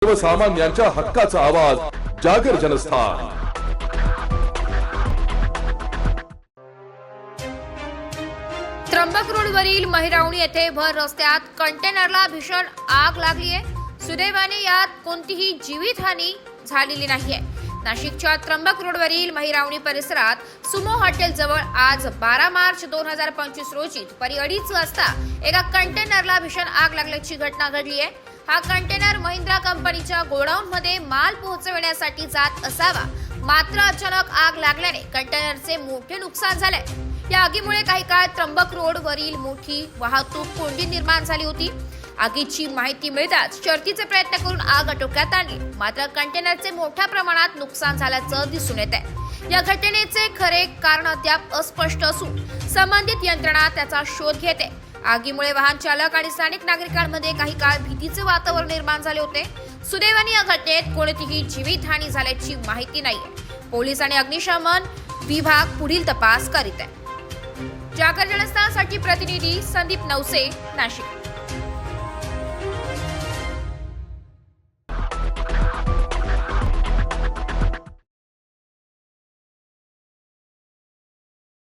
सर्वसामान्यांच्या हक्काचा आवाज जागर जनस्थान। त्र्यंबक रोडवरील महिरावणी येथे भर रस्त्यात कंटेनरला भीषण आग लागली आहे। सुदैवाने यात कोणतीही जीवितहानी झालेली नाहीये। नाशिकच्या त्र्यंबक रोडवरील महिरावणी परिसरात सुमो हॉटेल जवळ आज 12 मार्च 2025 रोजी दुपारी 2:30 वाजता एका कंटेनरला भीषण आग लागल्याची घटना घडली आहे। हा कंटेनर महिंद्रा कंपनीच्या गोडाऊन मध्ये माल पोहोचवण्यासाठी जात असावा, मात्र अचानक आग लागल्याने कंटेनरचे मोठे नुकसान झाले। या आगीमुळे काही काळ त्र्यंबक रोडवरील मोठी वाहतूक कोंडी निर्माण झाली होती। आगीची माहिती मिळताच शर्थीचे प्रयत्न करून आग आटोक्यात आणली, मात्र कंटेनरचे मोठ्या प्रमाणात नुकसान झाल्याचं दिसून येत आहे। या घटनेचे खरे कारण अद्याप अस्पष्ट असून संबंधित यंत्रणा त्याचा शोध घेते। आगीमुळे वाहन चालक आणि स्थानिक नागरिकांमध्ये काही काळ भीतीचे वातावरण निर्माण झाले होते। सुदैवाने या घटनेत कोणतीही जीवितहानी झाल्याची माहिती नाहीये। पोलीस आणि अग्निशमन विभाग पुढील तपास करीत आहे। जागर जनस्थानसाठी प्रतिनिधी संदीप नवसे, नाशिक।